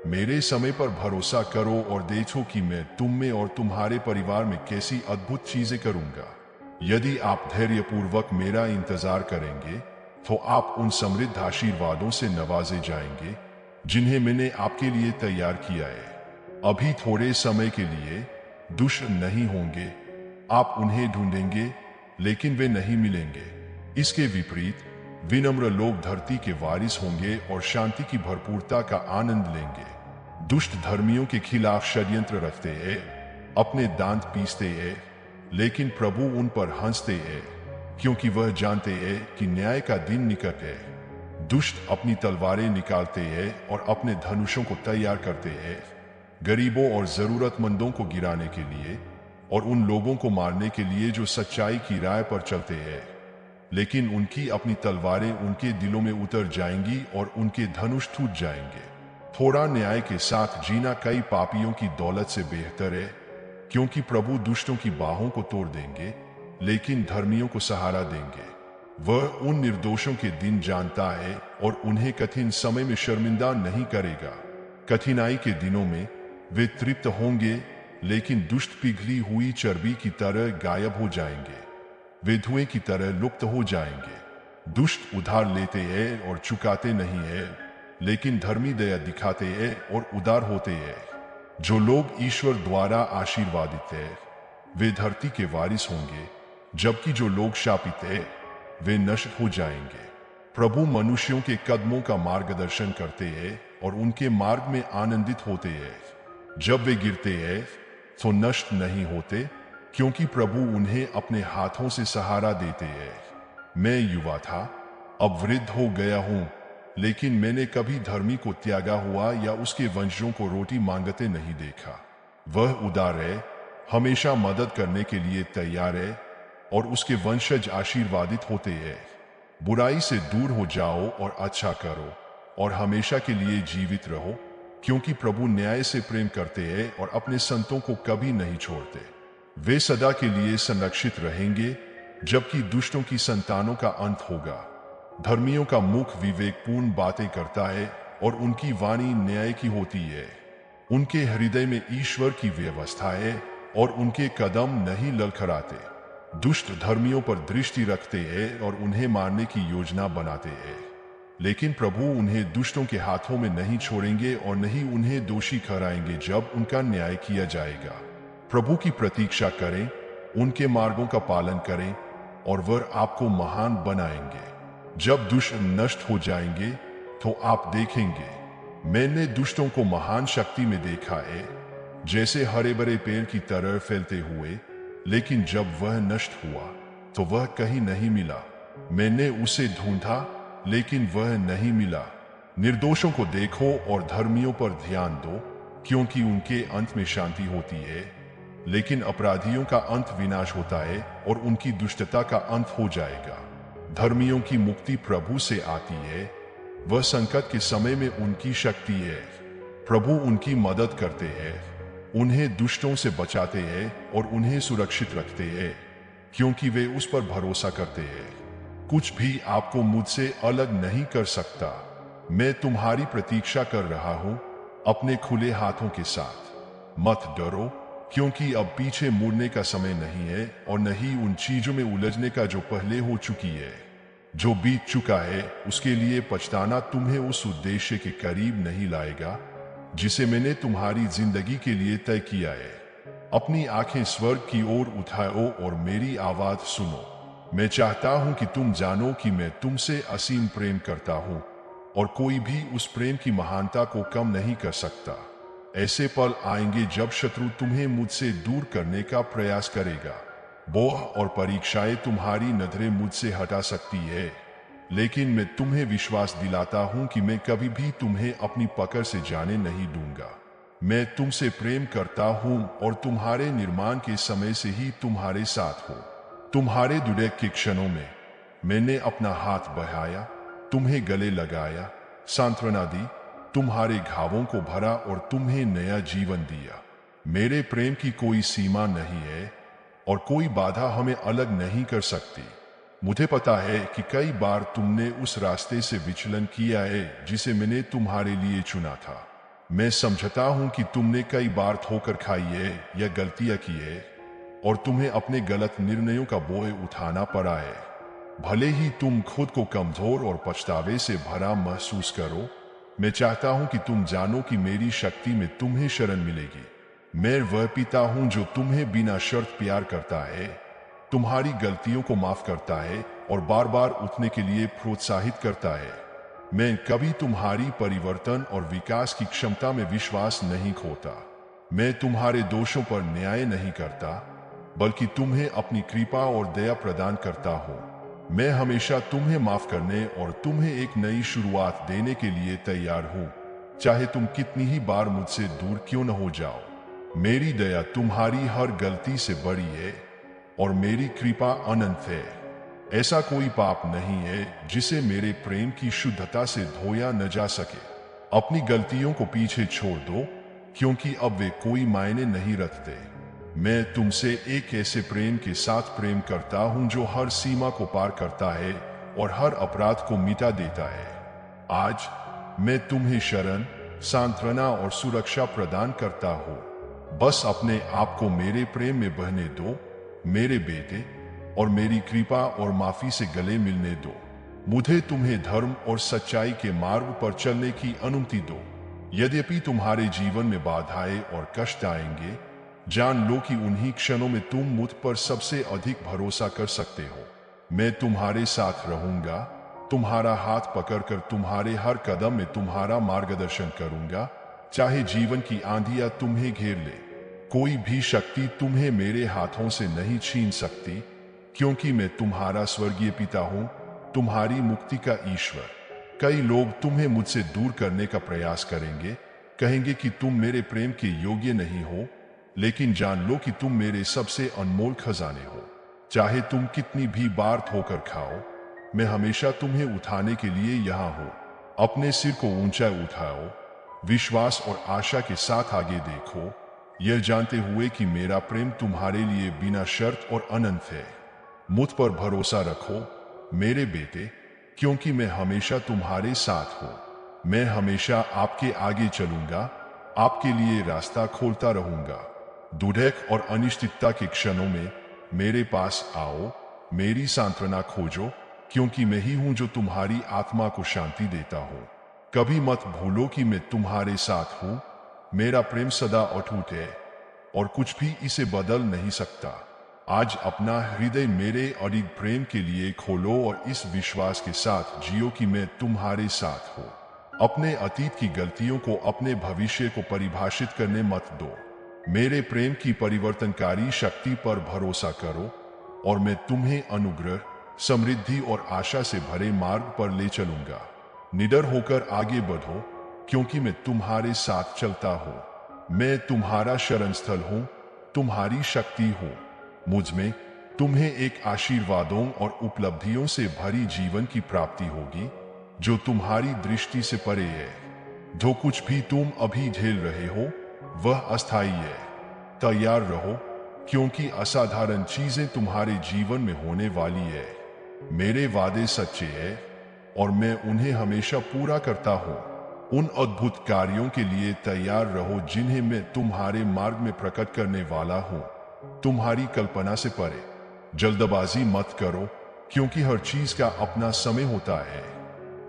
मेरे समय पर भरोसा करो और देखो कि मैं तुम में और तुम्हारे परिवार में कैसी अद्भुत चीजें करूंगा। यदि आप धैर्यपूर्वक मेरा इंतजार करेंगे तो आप उन समृद्ध आशीर्वादों से नवाजे जाएंगे जिन्हें मैंने आपके लिए तैयार किया है। अभी थोड़े समय के लिए दुष्ट नहीं होंगे, आप उन्हें ढूंढेंगे लेकिन वे नहीं मिलेंगे। इसके विपरीत विनम्र लोग धरती के वारिस होंगे और शांति की भरपूरता का आनंद लेंगे। दुष्ट धर्मियों के खिलाफ षड्यंत्र रखते हैं, अपने दांत पीसते हैं, लेकिन प्रभु उन पर हंसते हैं, क्योंकि वह जानते हैं कि न्याय का दिन निकट है। दुष्ट अपनी तलवारें निकालते हैं और अपने धनुषों को तैयार करते हैं, गरीबों और जरूरतमंदों को गिराने के लिए और उन लोगों को मारने के लिए जो सच्चाई की राह पर चलते हैं। लेकिन उनकी अपनी तलवारें उनके दिलों में उतर जाएंगी और उनके धनुष टूट जाएंगे। थोड़ा न्याय के साथ जीना कई पापियों की दौलत से बेहतर है, क्योंकि प्रभु दुष्टों की बाहों को तोड़ देंगे लेकिन धर्मियों को सहारा देंगे। वह उन निर्दोषों के दिन जानता है और उन्हें कठिन समय में शर्मिंदा नहीं करेगा। कठिनाई के दिनों में वे तृप्त होंगे, लेकिन दुष्ट पिघली हुई चर्बी की तरह गायब हो जाएंगे, वे धुएं की तरह लुप्त हो जाएंगे। दुष्ट उधार लेते हैं और चुकाते नहीं है, लेकिन धर्मी दया दिखाते हैं और उदार होते हैं। जो लोग ईश्वर द्वारा आशीर्वादित हैं वे धरती के वारिस होंगे, जबकि जो लोग शापित हैं वे नष्ट हो जाएंगे। प्रभु मनुष्यों के कदमों का मार्गदर्शन करते हैं और उनके मार्ग में आनंदित होते हैं। जब वे गिरते हैं तो नष्ट नहीं होते, क्योंकि प्रभु उन्हें अपने हाथों से सहारा देते हैं। मैं युवा था, अब वृद्ध हो गया हूं, लेकिन मैंने कभी धर्मी को त्यागा हुआ या उसके वंशजों को रोटी मांगते नहीं देखा। वह उदार है, हमेशा मदद करने के लिए तैयार है और उसके वंशज आशीर्वादित होते हैं। बुराई से दूर हो जाओ और अच्छा करो और हमेशा के लिए जीवित रहो, क्योंकि प्रभु न्याय से प्रेम करते हैं और अपने संतों को कभी नहीं छोड़ते। वे सदा के लिए संरक्षित रहेंगे, जबकि दुष्टों की संतानों का अंत होगा। धर्मियों का मुख विवेकपूर्ण बातें करता है और उनकी वाणी न्याय की होती है। उनके हृदय में ईश्वर की व्यवस्था है और उनके कदम नहीं ललखराते। दुष्ट धर्मियों पर दृष्टि रखते हैं और उन्हें मारने की योजना बनाते हैं, लेकिन प्रभु उन्हें दुष्टों के हाथों में नहीं छोड़ेंगे और नहीं उन्हें दोषी ठहराएंगे जब उनका न्याय किया जाएगा। प्रभु की प्रतीक्षा करें, उनके मार्गों का पालन करें और वह आपको महान बनाएंगे। जब दुष्ट नष्ट हो जाएंगे तो आप देखेंगे, मैंने दुष्टों को महान शक्ति में देखा है, जैसे हरे भरे पेड़ की तरह फैलते हुए, लेकिन जब वह नष्ट हुआ तो वह कहीं नहीं मिला। मैंने उसे ढूंढा, लेकिन वह नहीं मिला। निर्दोषों को देखो और धर्मियों पर ध्यान दो, क्योंकि उनके अंत में शांति होती है, लेकिन अपराधियों का अंत विनाश होता है और उनकी दुष्टता का अंत हो जाएगा। धर्मियों की मुक्ति प्रभु से आती है, वह संकट के समय में उनकी शक्ति है। प्रभु उनकी मदद करते हैं, उन्हें दुष्टों से बचाते हैं और उन्हें सुरक्षित रखते हैं, क्योंकि वे उस पर भरोसा करते हैं। कुछ भी आपको मुझसे अलग नहीं कर सकता। मैं तुम्हारी प्रतीक्षा कर रहा हूं अपने खुले हाथों के साथ। मत डरो, क्योंकि अब पीछे मुड़ने का समय नहीं है और न ही उन चीजों में उलझने का जो पहले हो चुकी है। जो बीत चुका है उसके लिए पछताना तुम्हें उस उद्देश्य के करीब नहीं लाएगा जिसे मैंने तुम्हारी जिंदगी के लिए तय किया है। अपनी आंखें स्वर्ग की ओर उठाओ और मेरी आवाज सुनो। मैं चाहता हूं कि तुम जानो कि मैं तुमसे असीम प्रेम करता हूं और कोई भी उस प्रेम की महानता को कम नहीं कर सकता। ऐसे पल आएंगे जब शत्रु तुम्हें मुझसे दूर करने का प्रयास करेगा। बोझ और परीक्षाएं तुम्हारी नजरें मुझसे हटा सकती है, लेकिन मैं तुम्हें विश्वास दिलाता हूं कि मैं कभी भी तुम्हें अपनी पकड़ से जाने नहीं दूंगा। मैं तुमसे प्रेम करता हूं और तुम्हारे निर्माण के समय से ही तुम्हारे साथ हूं। तुम्हारे दुर्दय के क्षणों में मैंने अपना हाथ बढ़ाया, तुम्हें गले लगाया, सांत्वना दी, तुम्हारे घावों को भरा और तुम्हें नया जीवन दिया। मेरे प्रेम की कोई सीमा नहीं है और कोई बाधा हमें अलग नहीं कर सकती। मुझे पता है कि कई बार तुमने उस रास्ते से विचलन किया है जिसे मैंने तुम्हारे लिए चुना था। मैं समझता हूं कि तुमने कई बार ठोकर खाई है या गलतियां की है और तुम्हें अपने गलत निर्णयों का बोझ उठाना पड़ा है। भले ही तुम खुद को कमजोर और पछतावे से भरा महसूस करो, मैं चाहता हूं कि तुम जानो कि मेरी शक्ति में तुम्हें शरण मिलेगी। मैं वह पिता हूं जो तुम्हें बिना शर्त प्यार करता है, तुम्हारी गलतियों को माफ करता है और बार बार उठने के लिए प्रोत्साहित करता है। मैं कभी तुम्हारी परिवर्तन और विकास की क्षमता में विश्वास नहीं खोता। मैं तुम्हारे दोषों पर न्याय नहीं करता, बल्कि तुम्हें अपनी कृपा और दया प्रदान करता हूँ। मैं हमेशा तुम्हें माफ करने और तुम्हें एक नई शुरुआत देने के लिए तैयार हूँ, चाहे तुम कितनी ही बार मुझसे दूर क्यों न हो जाओ। मेरी दया तुम्हारी हर गलती से बड़ी है और मेरी कृपा अनंत है। ऐसा कोई पाप नहीं है जिसे मेरे प्रेम की शुद्धता से धोया न जा सके। अपनी गलतियों को पीछे छोड़ दो, क्योंकि अब वे कोई मायने नहीं रखते। मैं तुमसे एक ऐसे प्रेम के साथ प्रेम करता हूं जो हर सीमा को पार करता है और हर अपराध को मिटा देता है। आज मैं तुम्हें शरण, सांत्वना और सुरक्षा प्रदान करता हूं। बस अपने आप को मेरे प्रेम में बहने दो, मेरे बेटे, और मेरी कृपा और माफी से गले मिलने दो। मुझे तुम्हें धर्म और सच्चाई के मार्ग पर चलने की अनुमति दो। यद्यपि तुम्हारे जीवन में बाधाएं और कष्ट आएंगे, जान लो कि उन्हीं क्षणों में तुम मुझ पर सबसे अधिक भरोसा कर सकते हो। मैं तुम्हारे साथ रहूंगा, तुम्हारा हाथ पकड़कर तुम्हारे हर कदम में तुम्हारा मार्गदर्शन करूंगा, चाहे जीवन की आंधियां तुम्हें घेर ले। कोई भी शक्ति तुम्हें मेरे हाथों से नहीं छीन सकती, क्योंकि मैं तुम्हारा स्वर्गीय पिता हूं, तुम्हारी मुक्ति का ईश्वर। कई लोग तुम्हें मुझसे दूर करने का प्रयास करेंगे, कहेंगे कि तुम मेरे प्रेम के योग्य नहीं हो, लेकिन जान लो कि तुम मेरे सबसे अनमोल खजाने हो। चाहे तुम कितनी भी बार ठोकर खाओ, मैं हमेशा तुम्हें उठाने के लिए यहाँ हूँ। अपने सिर को ऊंचा उठाओ, विश्वास और आशा के साथ आगे देखो, यह जानते हुए कि मेरा प्रेम तुम्हारे लिए बिना शर्त और अनंत है। मुझ पर भरोसा रखो मेरे बेटे, क्योंकि मैं हमेशा तुम्हारे साथ हूँ। मैं हमेशा आपके आगे चलूंगा, आपके लिए रास्ता खोलता रहूंगा। दुर्घट और अनिश्चितता के क्षणों में मेरे पास आओ, मेरी सांत्वना खोजो, क्योंकि मैं ही हूं जो तुम्हारी आत्मा को शांति देता हूं। कभी मत भूलो कि मैं तुम्हारे साथ हूं। मेरा प्रेम सदा अटूट है और कुछ भी इसे बदल नहीं सकता। आज अपना हृदय मेरे अडिग प्रेम के लिए खोलो और इस विश्वास के साथ जियो कि मैं तुम्हारे साथ हूं। अपने अतीत की गलतियों को अपने भविष्य को परिभाषित करने मत दो। मेरे प्रेम की परिवर्तनकारी शक्ति पर भरोसा करो और मैं तुम्हें अनुग्रह, समृद्धि और आशा से भरे मार्ग पर ले चलूंगा। निडर होकर आगे बढ़ो, क्योंकि मैं तुम्हारे साथ चलता हूँ। मैं तुम्हारा शरण स्थल हूँ, तुम्हारी शक्ति हूँ। मुझ में तुम्हें एक आशीर्वादों और उपलब्धियों से भरी जीवन की प्राप्ति होगी, जो तुम्हारी दृष्टि से परे है। जो कुछ भी तुम अभी झेल रहे हो वह अस्थायी है। तैयार रहो, क्योंकि असाधारण चीजें तुम्हारे जीवन में होने वाली है। मेरे वादे सच्चे हैं और मैं उन्हें हमेशा पूरा करता हूँ। उन अद्भुत कार्यों के लिए तैयार रहो जिन्हें मैं तुम्हारे मार्ग में प्रकट करने वाला हूँ, तुम्हारी कल्पना से परे। जल्दबाजी मत करो, क्योंकि हर चीज का अपना समय होता है।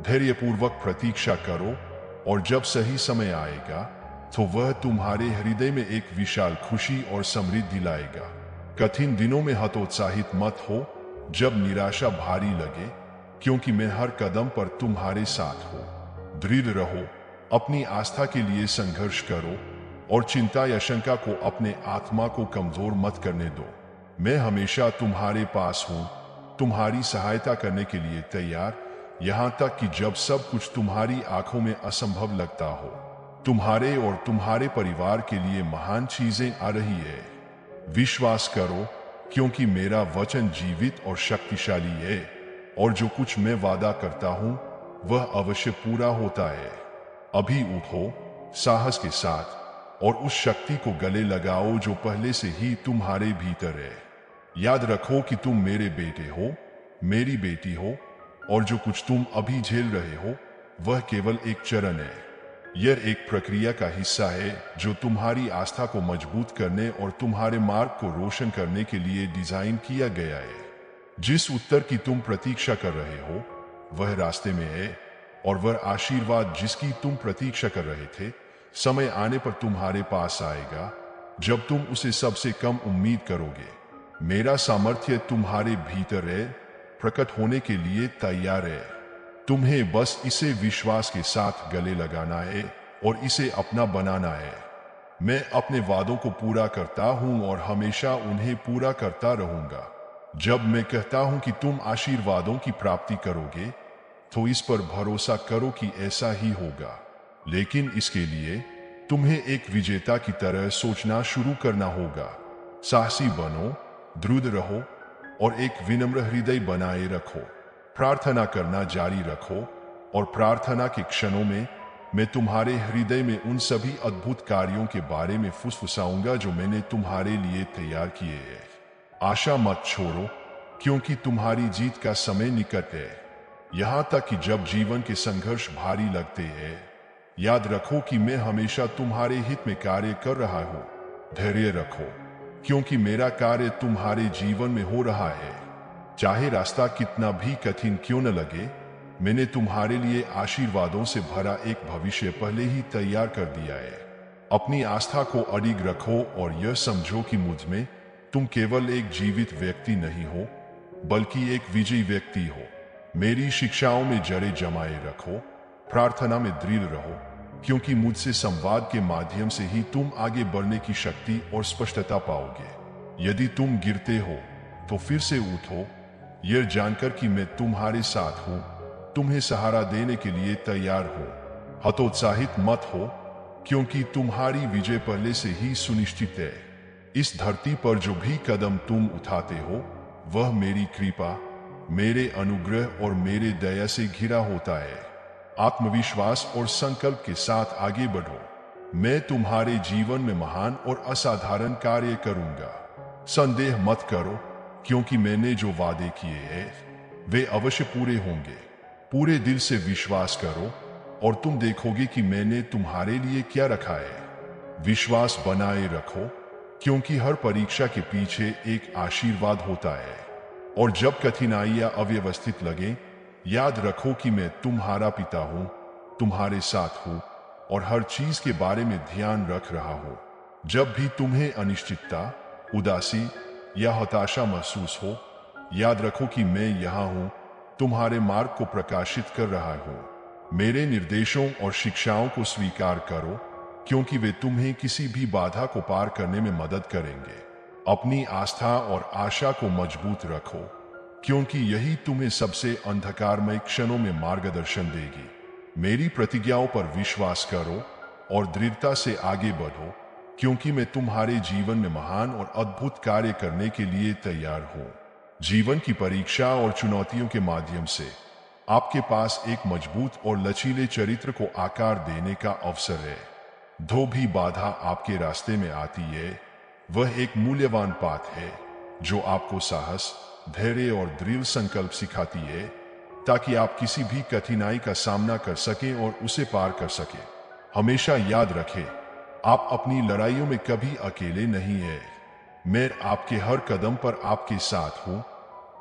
धैर्यपूर्वक प्रतीक्षा करो और जब सही समय आएगा तो वह तुम्हारे हृदय में एक विशाल खुशी और समृद्धि लाएगा। कठिन दिनों में हतोत्साहित मत हो जब निराशा भारी लगे, क्योंकि मैं हर कदम पर तुम्हारे साथ हूँ। दृढ़ रहो, अपनी आस्था के लिए संघर्ष करो और चिंता या शंका को अपने आत्मा को कमजोर मत करने दो। मैं हमेशा तुम्हारे पास हूँ, तुम्हारी सहायता करने के लिए तैयार, यहाँ तक कि जब सब कुछ तुम्हारी आंखों में असंभव लगता हो। तुम्हारे और तुम्हारे परिवार के लिए महान चीजें आ रही है। विश्वास करो, क्योंकि मेरा वचन जीवित और शक्तिशाली है और जो कुछ मैं वादा करता हूं वह अवश्य पूरा होता है। अभी उठो साहस के साथ और उस शक्ति को गले लगाओ जो पहले से ही तुम्हारे भीतर है। याद रखो कि तुम मेरे बेटे हो, मेरी बेटी हो, और जो कुछ तुम अभी झेल रहे हो वह केवल एक चरण है। यह एक प्रक्रिया का हिस्सा है जो तुम्हारी आस्था को मजबूत करने और तुम्हारे मार्ग को रोशन करने के लिए डिजाइन किया गया है। जिस उत्तर की तुम प्रतीक्षा कर रहे हो वह रास्ते में है, और वह आशीर्वाद जिसकी तुम प्रतीक्षा कर रहे थे समय आने पर तुम्हारे पास आएगा, जब तुम उसे सबसे कम उम्मीद करोगे। मेरा सामर्थ्य तुम्हारे भीतर है, प्रकट होने के लिए तैयार है। तुम्हें बस इसे विश्वास के साथ गले लगाना है और इसे अपना बनाना है। मैं अपने वादों को पूरा करता हूं और हमेशा उन्हें पूरा करता रहूंगा। जब मैं कहता हूं कि तुम आशीर्वादों की प्राप्ति करोगे, तो इस पर भरोसा करो कि ऐसा ही होगा। लेकिन इसके लिए तुम्हें एक विजेता की तरह सोचना शुरू करना होगा। साहसी बनो, दृढ़ रहो और एक विनम्र हृदय बनाए रखो। प्रार्थना करना जारी रखो और प्रार्थना के क्षणों में मैं तुम्हारे हृदय में उन सभी अद्भुत कार्यों के बारे में फुसफुसाऊंगा जो मैंने तुम्हारे लिए तैयार किए हैं। आशा मत छोड़ो, क्योंकि तुम्हारी जीत का समय निकट है। यहाँ तक कि जब जीवन के संघर्ष भारी लगते हैं, याद रखो कि मैं हमेशा तुम्हारे हित में कार्य कर रहा हूँ। धैर्य रखो, क्योंकि मेरा कार्य तुम्हारे जीवन में हो रहा है। चाहे रास्ता कितना भी कठिन क्यों न लगे, मैंने तुम्हारे लिए आशीर्वादों से भरा एक भविष्य पहले ही तैयार कर दिया है। अपनी आस्था को अडिग रखो और यह समझो कि मुझ में तुम केवल एक जीवित व्यक्ति नहीं हो, बल्कि एक विजयी व्यक्ति हो। मेरी शिक्षाओं में जड़ें जमाए रखो, प्रार्थना में दृढ़ रहो, क्योंकि मुझसे संवाद के माध्यम से ही तुम आगे बढ़ने की शक्ति और स्पष्टता पाओगे। यदि तुम गिरते हो तो फिर से उठो, यह जानकर कि मैं तुम्हारे साथ हूं, तुम्हें सहारा देने के लिए तैयार हो। हतोत्साहित मत हो, क्योंकि तुम्हारी विजय पहले से ही सुनिश्चित है। इस धरती पर जो भी कदम तुम उठाते हो वह मेरी कृपा, मेरे अनुग्रह और मेरे दया से घिरा होता है। आत्मविश्वास और संकल्प के साथ आगे बढ़ो। मैं तुम्हारे जीवन में महान और असाधारण कार्य करूंगा। संदेह मत करो, क्योंकि मैंने जो वादे किए हैं वे अवश्य पूरे होंगे। पूरे दिल से विश्वास करो और तुम देखोगे कि मैंने तुम्हारे लिए क्या रखा है। विश्वास बनाए रखो, क्योंकि हर परीक्षा के पीछे एक आशीर्वाद होता है। और जब कठिनाइयां अव्यवस्थित लगे, याद रखो कि मैं तुम्हारा पिता हूं, तुम्हारे साथ हूं और हर चीज के बारे में ध्यान रख रहा हूं। जब भी तुम्हें अनिश्चितता, उदासी या हताशा महसूस हो, याद रखो कि मैं यहां हूं, तुम्हारे मार्ग को प्रकाशित कर रहा हूं। मेरे निर्देशों और शिक्षाओं को स्वीकार करो, क्योंकि वे तुम्हें किसी भी बाधा को पार करने में मदद करेंगे। अपनी आस्था और आशा को मजबूत रखो, क्योंकि यही तुम्हें सबसे अंधकारमय क्षणों में मार्गदर्शन देगी। मेरी प्रतिज्ञाओं पर विश्वास करो और दृढ़ता से आगे बढ़ो, क्योंकि मैं तुम्हारे जीवन में महान और अद्भुत कार्य करने के लिए तैयार हूं। जीवन की परीक्षा और चुनौतियों के माध्यम से आपके पास एक मजबूत और लचीले चरित्र को आकार देने का अवसर है। जो भी बाधा आपके रास्ते में आती है वह एक मूल्यवान पाठ है, जो आपको साहस, धैर्य और दृढ़ संकल्प सिखाती है, ताकि आप किसी भी कठिनाई का सामना कर सकें और उसे पार कर सकें। हमेशा याद रखें, आप अपनी लड़ाइयों में कभी अकेले नहीं हैं। मैं आपके हर कदम पर आपके साथ हूं,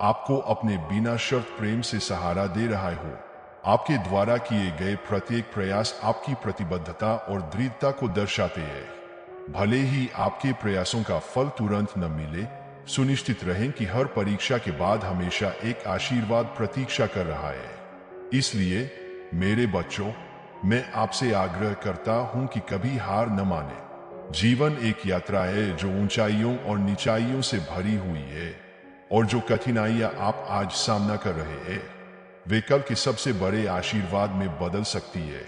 आपको अपने बिना शर्त प्रेम से सहारा दे रहा हूं। आपके द्वारा किए गए प्रत्येक प्रयास आपकी प्रतिबद्धता और दृढ़ता को दर्शाते हैं। भले ही आपके प्रयासों का फल तुरंत न मिले, सुनिश्चित रहें कि हर परीक्षा के बाद हमेशा एक आशीर्वाद प्रतीक्षा कर रहा है। इसलिए मेरे बच्चों, मैं आपसे आग्रह करता हूं कि कभी हार न माने। जीवन एक यात्रा है जो ऊंचाइयों और नीचाइयों से भरी हुई है, और जो कठिनाइयां आप आज सामना कर रहे हैं वे कल के सबसे बड़े आशीर्वाद में बदल सकती है।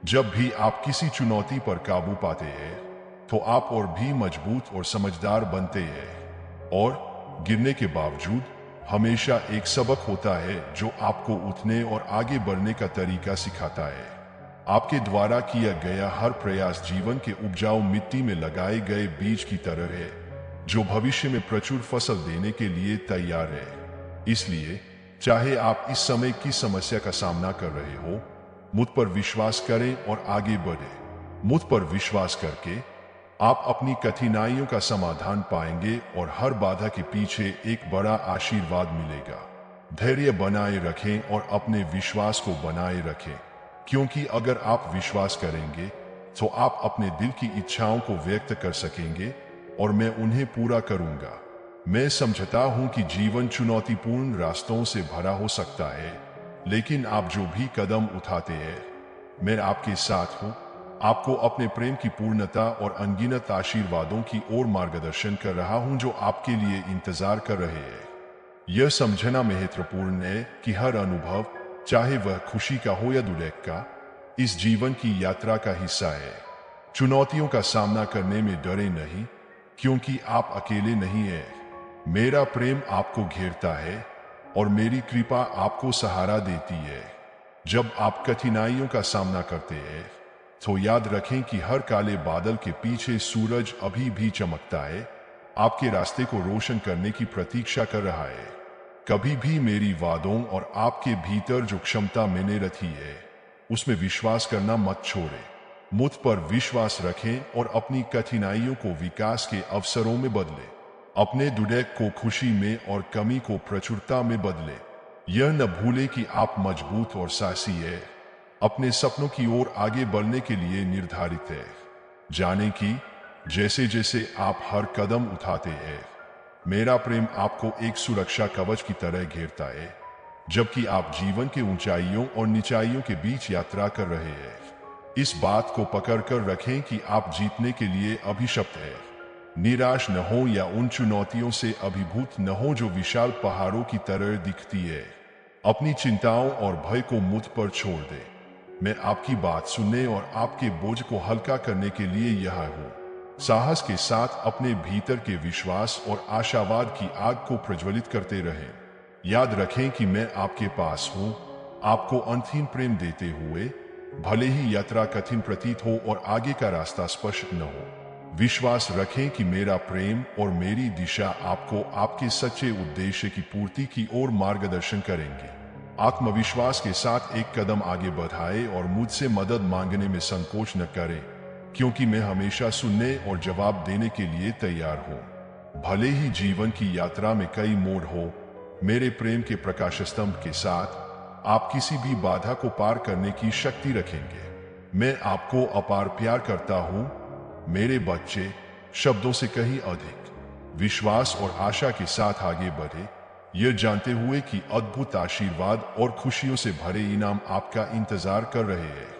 जब भी आप किसी चुनौती पर काबू पाते हैं तो आप और भी मजबूत और समझदार बनते हैं, और गिरने के बावजूद हमेशा एक सबक होता है जो आपको उठने और आगे बढ़ने का तरीका सिखाता है। आपके द्वारा किया गया हर प्रयास जीवन के उपजाऊ मिट्टी में लगाए गए बीज की तरह है, जो भविष्य में प्रचुर फसल देने के लिए तैयार है। इसलिए चाहे आप इस समय किस समस्या का सामना कर रहे हो, मुझ पर विश्वास करें और आगे बढ़ें। मुझ पर विश्वास करके आप अपनी कठिनाइयों का समाधान पाएंगे और हर बाधा के पीछे एक बड़ा आशीर्वाद मिलेगा। धैर्य बनाए रखें और अपने विश्वास को बनाए रखें, क्योंकि अगर आप विश्वास करेंगे तो आप अपने दिल की इच्छाओं को व्यक्त कर सकेंगे और मैं उन्हें पूरा करूंगा। मैं समझता हूं कि जीवन चुनौतीपूर्ण रास्तों से भरा हो सकता है, लेकिन आप जो भी कदम उठाते हैं मैं आपके साथ हूं। आपको अपने प्रेम की पूर्णता और अनगिनत आशीर्वादों की ओर मार्गदर्शन कर रहा हूं जो आपके लिए इंतजार कर रहे हैं। यह समझना महत्वपूर्ण है कि हर अनुभव, चाहे वह खुशी का हो या दुख का, इस जीवन की यात्रा का हिस्सा है। चुनौतियों का सामना करने में डरे नहीं, क्योंकि आप अकेले नहीं हैं। मेरा प्रेम आपको घेरता है और मेरी कृपा आपको सहारा देती है। जब आप कठिनाइयों का सामना करते हैं तो याद रखें कि हर काले बादल के पीछे सूरज अभी भी चमकता है, आपके रास्ते को रोशन करने की प्रतीक्षा कर रहा है। कभी भी मेरी वादों और आपके भीतर जो क्षमता मैंने रखी है उसमें विश्वास करना मत छोड़ें। मुझ पर विश्वास रखें और अपनी कठिनाइयों को विकास के अवसरों में बदलें। अपने दुख को खुशी में और कमी को प्रचुरता में बदलें। यह न भूलें कि आप मजबूत और साहसी हैं, अपने सपनों की ओर आगे बढ़ने के लिए निर्धारित है। जाने कि जैसे जैसे आप हर कदम उठाते हैं मेरा प्रेम आपको एक सुरक्षा कवच की तरह घेरता है, जबकि आप जीवन के ऊंचाइयों और निचाइयों के बीच यात्रा कर रहे हैं। इस बात को पकड़कर रखें कि आप जीतने के लिए अभिशप्त हैं। निराश न हो या उन चुनौतियों से अभिभूत न हो जो विशाल पहाड़ों की तरह दिखती है। अपनी चिंताओं और भय को मुझ पर छोड़ दें। मैं आपकी बात सुनने और आपके बोझ को हल्का करने के लिए यहाँ हूँ। साहस के साथ अपने भीतर के विश्वास और आशावाद की आग को प्रज्वलित करते रहें। याद रखें कि मैं आपके पास हूँ, आपको अंतिम प्रेम देते हुए, भले ही यात्रा कठिन प्रतीत हो और आगे का रास्ता स्पष्ट न हो। विश्वास रखें कि मेरा प्रेम और मेरी दिशा आपको आपके सच्चे उद्देश्य की पूर्ति की ओर मार्गदर्शन करेंगे। आत्मविश्वास के साथ एक कदम आगे बढ़ाएं और मुझसे मदद मांगने में संकोच न करें, क्योंकि मैं हमेशा सुनने और जवाब देने के लिए तैयार हूँ। भले ही जीवन की यात्रा में कई मोड़ हो, मेरे प्रेम के प्रकाश स्तंभ के साथ आप किसी भी बाधा को पार करने की शक्ति रखेंगे। मैं आपको अपार प्यार करता हूँ मेरे बच्चे। शब्दों से कहीं अधिक विश्वास और आशा के साथ आगे बढ़े, यह जानते हुए कि अद्भुत आशीर्वाद और खुशियों से भरे इनाम आपका इंतजार कर रहे हैं।